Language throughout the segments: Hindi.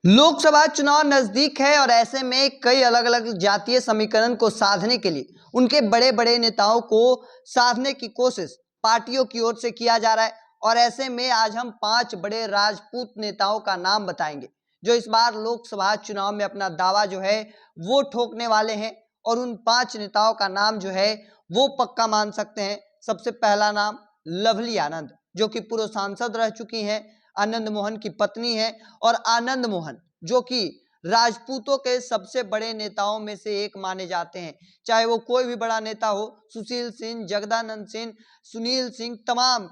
लोकसभा चुनाव नजदीक है और ऐसे में कई अलग अलग जातीय समीकरण को साधने के लिए उनके बड़े बड़े नेताओं को साधने की कोशिश पार्टियों की ओर से किया जा रहा है। और ऐसे में आज हम 5 बड़े राजपूत नेताओं का नाम बताएंगे जो इस बार लोकसभा चुनाव में अपना दावा जो है वो ठोकने वाले हैं। और उन 5 नेताओं का नाम जो है वो पक्का मान सकते हैं। सबसे पहला नाम लवली आनंद, जो कि पूर्व सांसद रह चुकी हैं, आनंद मोहन की पत्नी है। और आनंद मोहन जो कि राजपूतों के सबसे बड़े नेताओं में से एक माने जाते हैं, चाहे वो कोई भी बड़ा नेता हो, सुशील सिंह, जगदानंद सिंह, सुनील सिंह, तमाम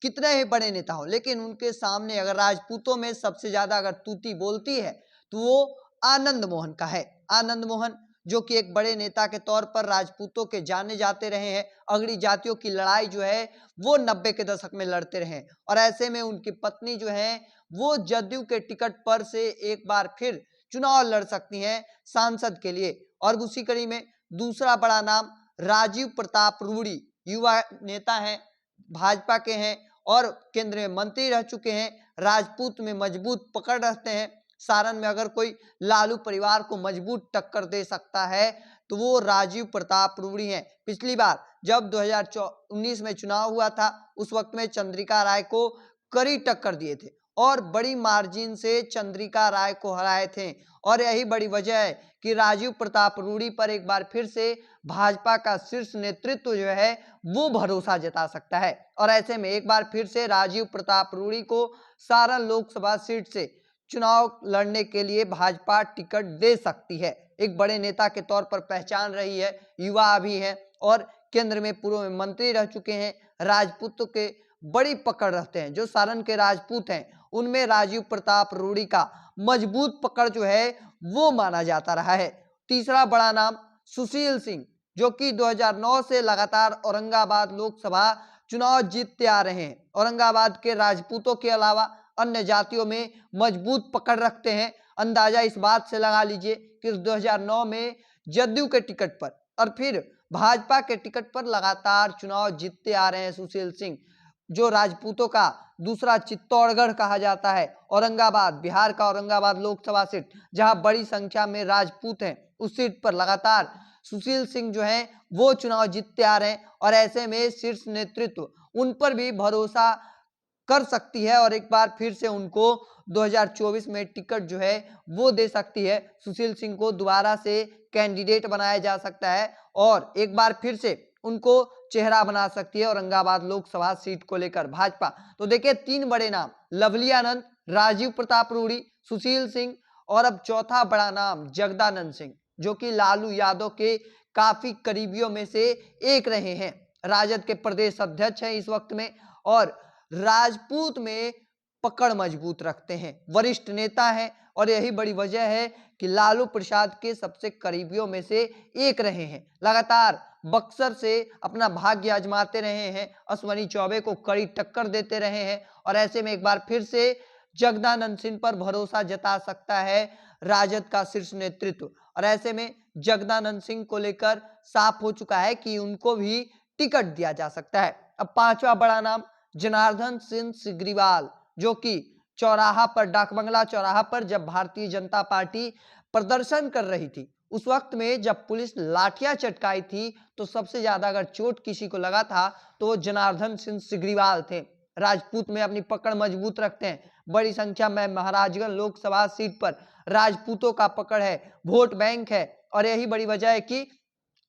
कितने ही बड़े नेता हो, लेकिन उनके सामने अगर राजपूतों में सबसे ज्यादा अगर तूती बोलती है तो वो आनंद मोहन का है। आनंद मोहन जो कि एक बड़े नेता के तौर पर राजपूतों के जाने जाते रहे हैं, अगड़ी जातियों की लड़ाई जो है वो 90 के दशक में लड़ते रहे। और ऐसे में उनकी पत्नी जो है वो जदयू के टिकट पर से एक बार फिर चुनाव लड़ सकती हैं सांसद के लिए। और उसी कड़ी में दूसरा बड़ा नाम राजीव प्रताप रूडी, युवा नेता हैं, भाजपा के हैं और केंद्रीय मंत्री रह चुके हैं, राजपूत में मजबूत पकड़ रखते हैं। सारण में अगर कोई लालू परिवार को मजबूत टक्कर दे सकता है तो वो राजीव प्रताप रूडी हैं। पिछली बार जब 2019 में चुनाव हुआ था उस वक्त में चंद्रिका राय को कड़ी टक्कर दिए थे और बड़ी मार्जिन से चंद्रिका राय को हराए थे। और यही बड़ी वजह है कि राजीव प्रताप रूडी पर एक बार फिर से भाजपा का शीर्ष नेतृत्व जो है वो भरोसा जता सकता है। और ऐसे में एक बार फिर से राजीव प्रताप रूडी को सारण लोकसभा सीट से चुनाव लड़ने के लिए भाजपा टिकट दे सकती है। एक बड़े नेता के तौर पर पहचान रही है, युवा भी है और केंद्र में पूर्व मंत्री रह चुके हैं, राजपूतों के बड़ी पकड़ रखते हैं। जो सारण के राजपूत हैं उनमें राजीव प्रताप रूडी का मजबूत पकड़ जो है वो माना जाता रहा है। तीसरा बड़ा नाम सुशील सिंह, जो कि 2009 से लगातार औरंगाबाद लोकसभा चुनाव जीतते आ रहे हैं। औरंगाबाद के राजपूतों के अलावा अन्य जातियों में मजबूत पकड़ रखते हैं। अंदाजा इस बात से लगा लीजिए कि 2009 में जदयू के टिकट पर और फिर भाजपा के टिकट पर लगातार चुनाव जीतते आ रहे हैं सुशील सिंह, जो राजपूतों का दूसरा चित्तौड़गढ़ कहा जाता है। औरंगाबाद, बिहार का औरंगाबाद लोकसभा सीट जहां बड़ी संख्या में राजपूत हैं, उस सीट पर लगातार सुशील सिंह जो हैं वो चुनाव जीतते आ रहे हैं। और ऐसे में शीर्ष नेतृत्व उन पर भी भरोसा कर सकती है और एक बार फिर से उनको 2024 में टिकट जो है वो दे सकती है। सुशील सिंह को दोबारा से कैंडिडेट बनाया जा सकता है और एक बार फिर से उनको चेहरा बना सकती है औरंगाबाद लोकसभा सीट को लेकर भाजपा। तो देखिए 3 बड़े नाम, लवली आनंद, राजीव प्रताप रूडी, सुशील सिंह और अब चौथा बड़ा नाम जगदानंद सिंह, जो कि लालू यादव के काफी करीबियों में से एक रहे हैं, राजद के प्रदेश अध्यक्ष हैं इस वक्त में और राजपूत में पकड़ मजबूत रखते हैं, वरिष्ठ नेता हैं। और यही बड़ी वजह है कि लालू प्रसाद के सबसे करीबियों में से एक रहे हैं, लगातार बक्सर से अपना भाग्य आजमाते रहे हैं, अश्वनी चौबे को कड़ी टक्कर देते रहे हैं। और ऐसे में एक बार फिर से जगदानंद सिंह पर भरोसा जता सकता है राजद का शीर्ष नेतृत्व। और ऐसे में जगदानंद सिंह को लेकर साफ हो चुका है कि उनको भी टिकट दिया जा सकता है। अब 5वां बड़ा नाम जनार्दन सिंह सिग्रीवाल, जो कि चौराहा पर, डाक बंगला चौराहा पर जब भारतीय जनता पार्टी प्रदर्शन कर रही थी उस वक्त में जब पुलिस लाठियां चटकाई थी तो सबसे ज्यादा अगर चोट किसी को लगा था तो वो जनार्दन सिंह सिग्रीवाल थे। राजपूत में अपनी पकड़ मजबूत रखते हैं, बड़ी संख्या में महाराजगंज लोकसभा सीट पर राजपूतों का पकड़ है, वोट बैंक है। और यही बड़ी वजह है कि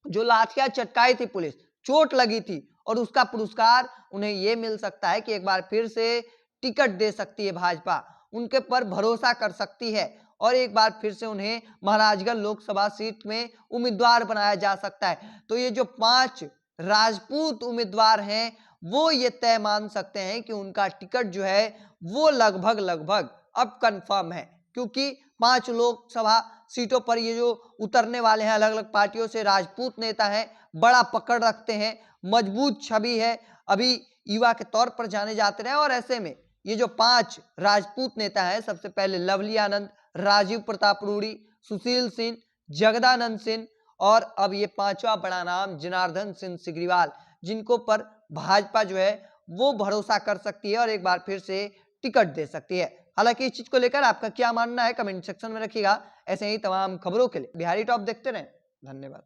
जो लाठियां चटकाई थी पुलिस, चोट लगी थी और उसका पुरस्कार उन्हें यह मिल सकता है कि एक बार फिर से टिकट दे सकती है भाजपा, उनके पर भरोसा कर सकती है और एक बार फिर से उन्हें महाराजगंज लोकसभा सीट में उम्मीदवार बनाया जा सकता है। तो ये जो 5 राजपूत उम्मीदवार हैं वो ये तय मान सकते हैं कि उनका टिकट जो है वो लगभग लगभग अब कंफर्म है, क्योंकि 5 लोकसभा सीटों पर ये जो उतरने वाले हैं अलग अलग पार्टियों से राजपूत नेता हैं, बड़ा पकड़ रखते हैं, मजबूत छवि है, अभी युवा के तौर पर जाने जाते रहे। और ऐसे में ये जो 5 राजपूत नेता हैं, सबसे पहले लवली आनंद, राजीव प्रताप रूडी, सुशील सिंह, जगदानंद सिंह और अब ये 5वां बड़ा नाम जनार्दन सिंह सिग्रीवाल, जिनको पर भाजपा जो है वो भरोसा कर सकती है और एक बार फिर से टिकट दे सकती है। हालांकि इस चीज को लेकर आपका क्या मानना है कमेंट सेक्शन में रखिएगा। ऐसे ही तमाम खबरों के लिए बिहारी टॉप देखते रहें। धन्यवाद।